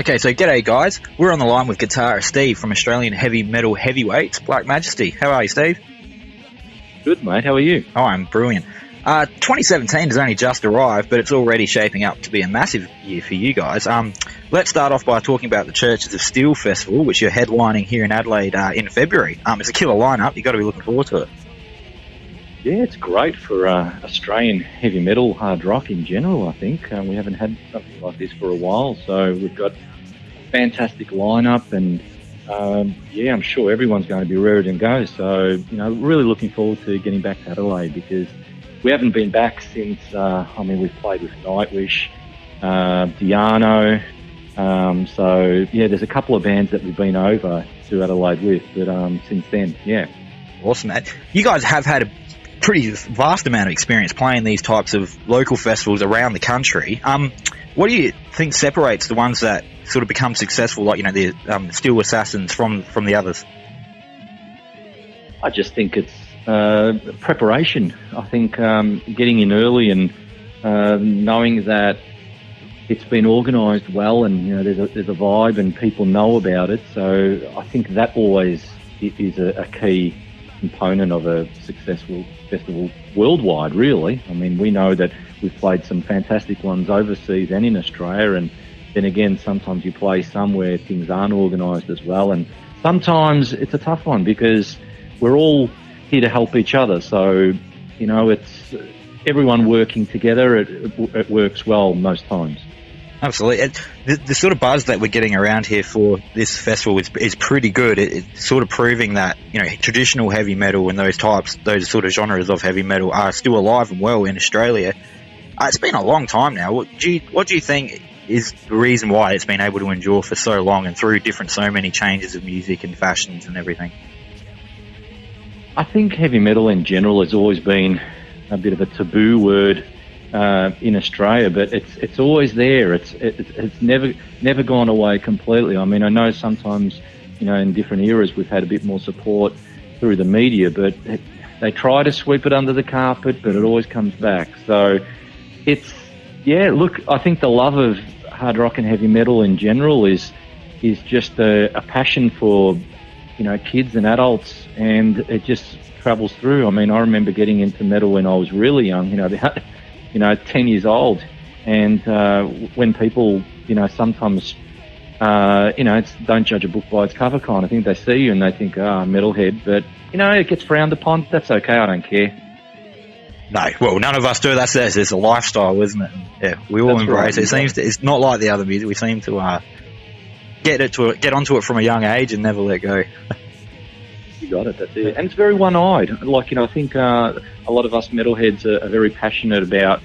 Okay, so g'day guys. We're on the line with guitarist Steve from Australian heavy metal heavyweights, Black Majesty. How are you, Steve? Good, mate. How are you? Oh, I'm brilliant. 2017 has only just arrived, but it's already shaping up to be a massive year for you guys. Let's start off by talking about the Churches of Steel Festival, which you're headlining here in Adelaide in February. It's a killer lineup. You've got to be looking forward to it. Yeah, it's great for Australian heavy metal, hard rock in general, I think. We haven't had something like this for a while, so we've got a fantastic lineup, and I'm sure everyone's going to be ready to go. So, really looking forward to getting back to Adelaide, because we haven't been back since, we've played with Nightwish, Diano, there's a couple of bands that we've been over to Adelaide with, but since then, yeah. Awesome, man. You guys have had a pretty vast amount of experience playing these types of local festivals around the country. What do you think separates the ones that sort of become successful, like, the Steel Assassins from the others? I just think it's preparation. I think getting in early and knowing that it's been organised well, and there's a vibe and people know about it. So I think that always is a key component of a successful festival worldwide, really. I mean, we know that we've played some fantastic ones overseas and in Australia, and then again, sometimes you play somewhere things aren't organised as well, and sometimes it's a tough one because we're all here to help each other. So, it's everyone working together. It works well most times. Absolutely. The sort of buzz that we're getting around here for this festival is pretty good. It's sort of proving that, traditional heavy metal and those sort of genres of heavy metal are still alive and well in Australia. It's been a long time now. What do you think is the reason why it's been able to endure for so long and through so many changes of music and fashions and everything? I think heavy metal in general has always been a bit of a taboo word in Australia, but it's always there. It's never gone away completely. I mean, I know sometimes, in different eras we've had a bit more support through the media, but they try to sweep it under the carpet, but it always comes back. So I think the love of hard rock and heavy metal in general is just a passion for, kids and adults, and it just travels through. I mean, I remember getting into metal when I was really young, 10 years old, and when people, sometimes, it's don't judge a book by its cover kind of thing. They see you and they think, metalhead, but, it gets frowned upon. That's okay, I don't care. No, well, none of us do. It's a lifestyle, isn't it? Yeah, we all embrace it. It's not like the other music. We seem to get onto it from a young age and never let go. You got it, that's it. And it's very one-eyed. Like, I think a lot of us metalheads are very passionate about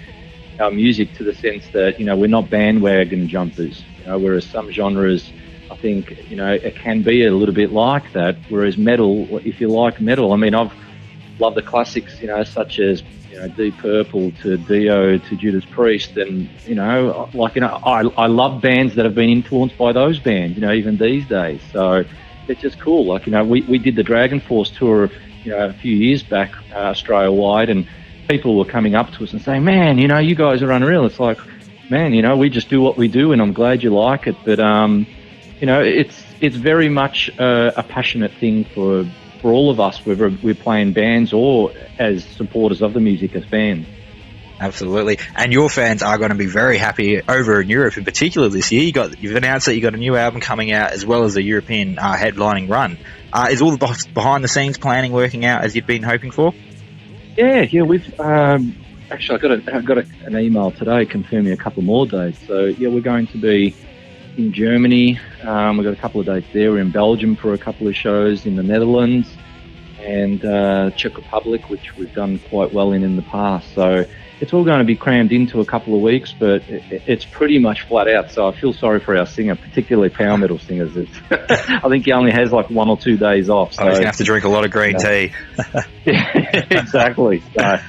our music, to the sense that, we're not bandwagon jumpers. Whereas some genres, I think, it can be a little bit like that. Whereas metal, if you like metal, I mean, I've loved the classics, such as, Deep Purple to Dio to Judas Priest, and, I love bands that have been influenced by those bands, even these days. So it's just cool. Like, we did the Dragon Force tour, a few years back, Australia-wide, and people were coming up to us and saying, man, you guys are unreal. It's like, man, we just do what we do, and I'm glad you like it. But, it's very much a passionate thing for all of us, whether we're playing bands or as supporters of the music as fans. Absolutely. And your fans are going to be very happy over in Europe in particular this year. You've announced that you've got a new album coming out, as well as a European headlining run. Is all the behind-the-scenes planning working out as you've been hoping for? Yeah, we've... actually, I got an email today confirming a couple more dates. So, yeah, we're going to be in Germany. We've got a couple of dates there. We're in Belgium for a couple of shows, in the Netherlands, and Czech Republic, which we've done quite well in the past. So it's all going to be crammed into a couple of weeks, but it's pretty much flat out. So I feel sorry for our singer, particularly power metal singers. I think he only has like 1 or 2 days off. So he's going to have to drink a lot of green tea. Yeah, exactly. But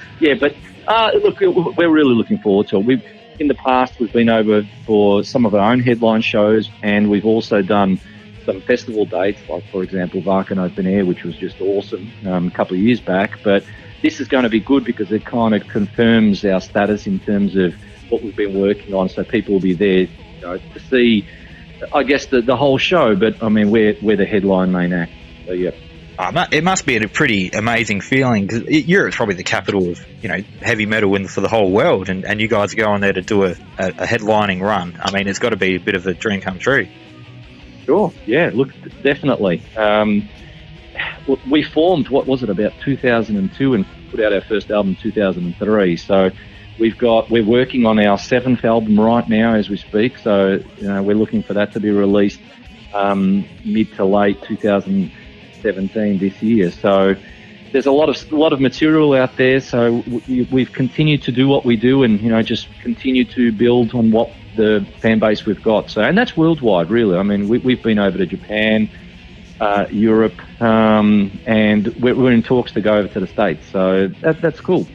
look, we're really looking forward to it. In the past, we've been over for some of our own headline shows, and we've also done some festival dates, like, for example, Varkan Open Air, which was just awesome a couple of years back. But this is going to be good because it kind of confirms our status in terms of what we've been working on, so people will be there to see I guess the whole show, but I mean we're the headline main act. So yeah. It must be a pretty amazing feeling, because Europe's probably the capital of heavy metal for the whole world, and you guys go on there to do a headlining run. I mean, it's got to be a bit of a dream come true. Sure. Yeah. Look, definitely. We formed, what was it, about 2002, and put out our first album in 2003. So we're working on our 7th album right now as we speak. So we're looking for that to be released mid to late 2017 this year. So there's a lot of material out there. So we've continued to do what we do, and just continue to build on what the fan base we've got. So, and that's worldwide, really. I mean, we've been over to Japan, Europe, and we're in talks to go over to the States. So that's cool.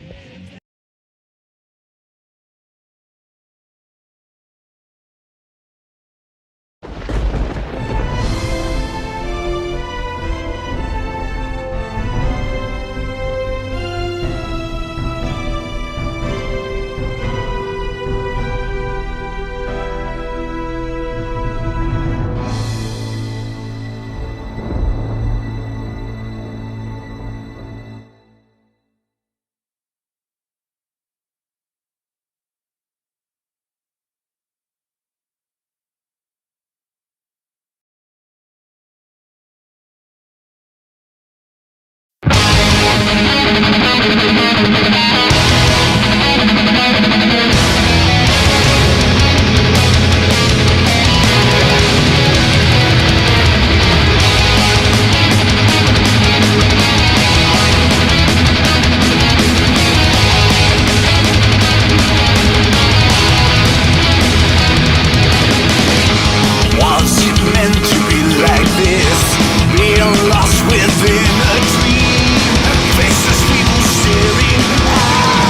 Lost within a dream, faceless people staring out.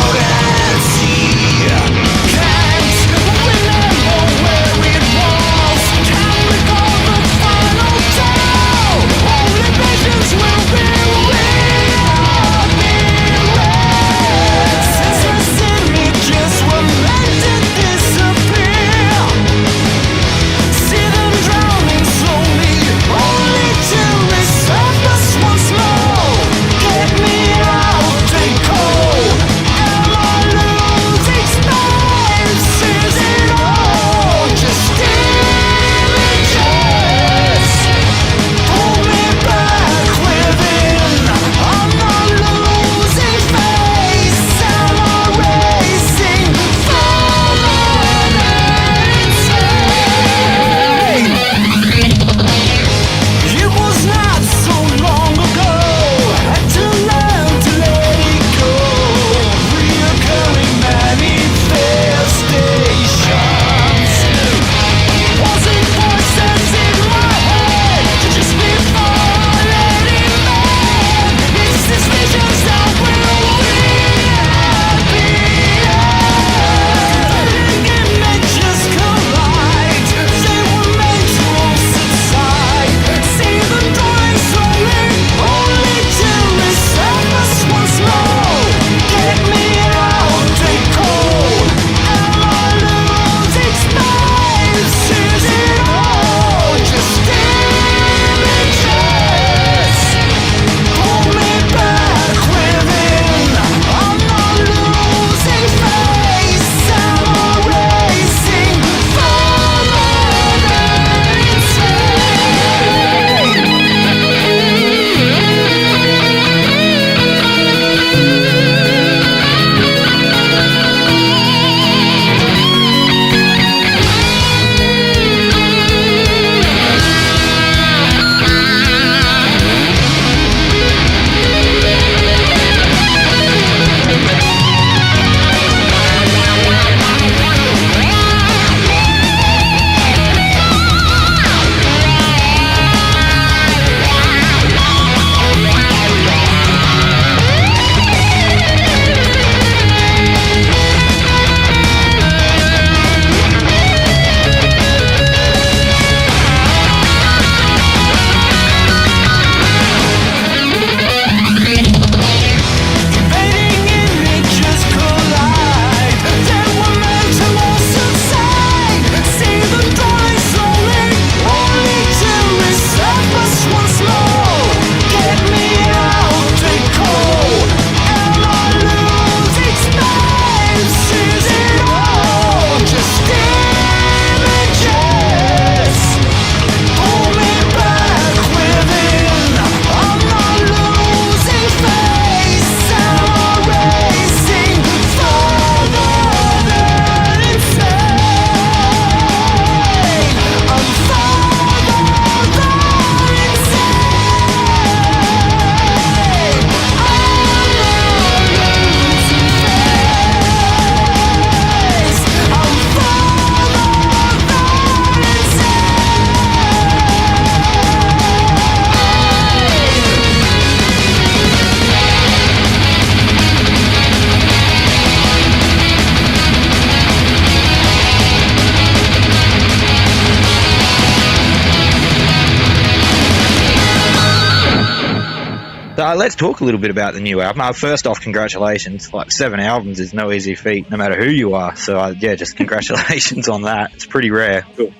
let's talk a little bit about the new album. First off, congratulations. Like 7 albums is no easy feat, no matter who you are. So yeah, just congratulations on that. It's pretty rare. Cool.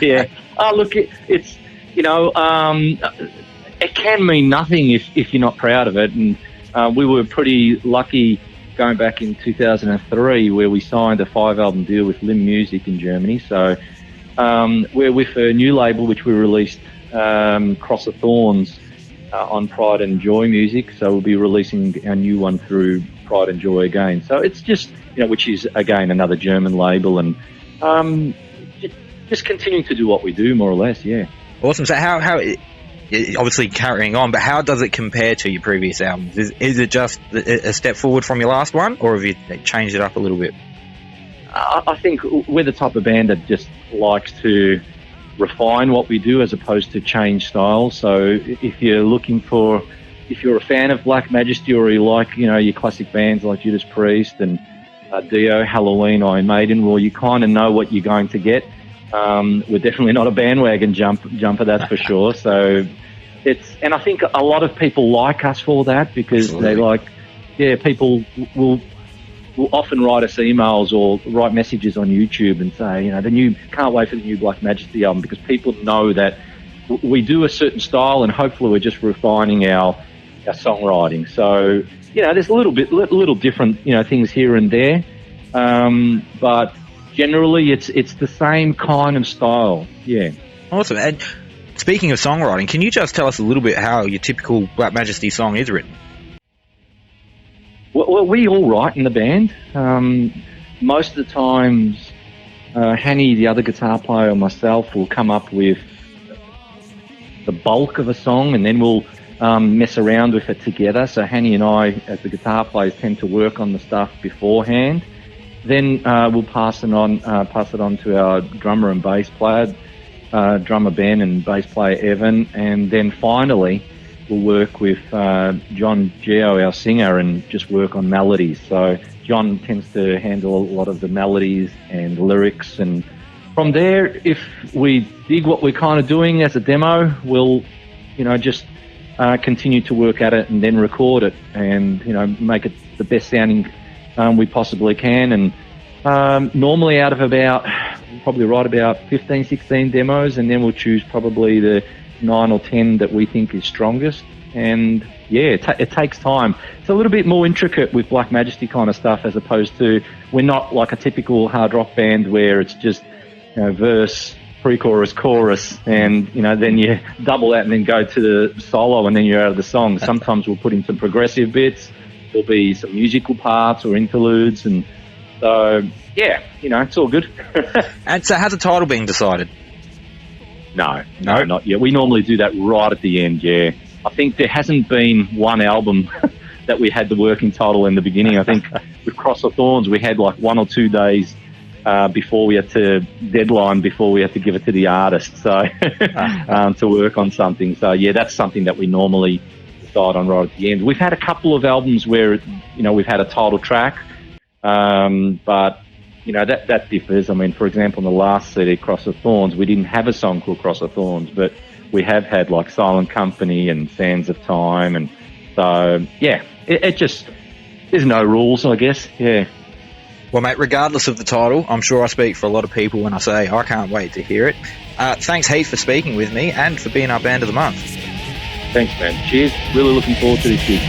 Yeah. Oh, look, it's it can mean nothing if you're not proud of it. And we were pretty lucky going back in 2003, where we signed a 5-album deal with Lim Music in Germany. So we're with a new label which we released, Cross of Thorns, on Pride and Joy Music. So we'll be releasing our new one through Pride and Joy again. So it's just, which is again another German label, and just continuing to do what we do, more or less. Yeah. Awesome. So how obviously carrying on, but how does it compare to your previous albums? Is it just a step forward from your last one, or have you changed it up a little bit? I think we're the type of band that just likes to refine what we do as opposed to change styles. So if you're a fan of Black Majesty, or you like, your classic bands like Judas Priest and Dio, Halloween, Iron Maiden, well, you kind of know what you're going to get. We're definitely not a bandwagon jumper, that's for sure. So and I think a lot of people like us for that, because people will often write us emails or write messages on YouTube and say, can't wait for the new Black Majesty album, because people know that we do a certain style, and hopefully we're just refining our songwriting. So, there's a little different, things here and there. But generally it's the same kind of style. Yeah. Awesome. And speaking of songwriting, can you just tell us a little bit how your typical Black Majesty song is written? Well, we all write in the band. Most of the times, Hanny, the other guitar player, or myself will come up with the bulk of a song, and then we'll mess around with it together. So Hanny and I, as the guitar players, tend to work on the stuff beforehand. Then we'll pass it on to our drummer and bass player, drummer Ben and bass player Evan, and then finally we'll work with John Geo, our singer, and just work on melodies. So John tends to handle a lot of the melodies and lyrics, and from there, if we dig what we're kind of doing as a demo, we'll just continue to work at it and then record it, and make it the best sounding we possibly can. And normally out of probably write about 15, 16 demos, and then we'll choose probably the 9 or 10 that we think is strongest. And yeah, it takes time. It's a little bit more intricate with Black Majesty kind of stuff, as opposed to, we're not like a typical hard rock band where it's just verse, pre-chorus, chorus, and then you double that and then go to the solo, and then you're out of the song. Sometimes we'll put in some progressive bits. There'll be some musical parts or interludes, and so yeah, it's all good. And so, has the title been decided? No, not yet. We normally do that right at the end. Yeah, I think there hasn't been one album that we had the working title in the beginning. I think with Cross of Thorns, we had like 1 or 2 days before we had to give it to the artist, so to work on something. So yeah, that's something that we normally decide on right at the end. We've had a couple of albums where we've had a title track, but that differs. I mean, for example, in the last CD, Cross of Thorns, we didn't have a song called Cross of Thorns, but we have had like Silent Company and Sands of Time, and so yeah, it just, there's no rules, I guess. Yeah. Well, mate, regardless of the title, I'm sure I speak for a lot of people when I say I can't wait to hear it. Thanks, Heath, for speaking with me and for being our Band of the Month. Thanks, man. Cheers. Really looking forward to this gig.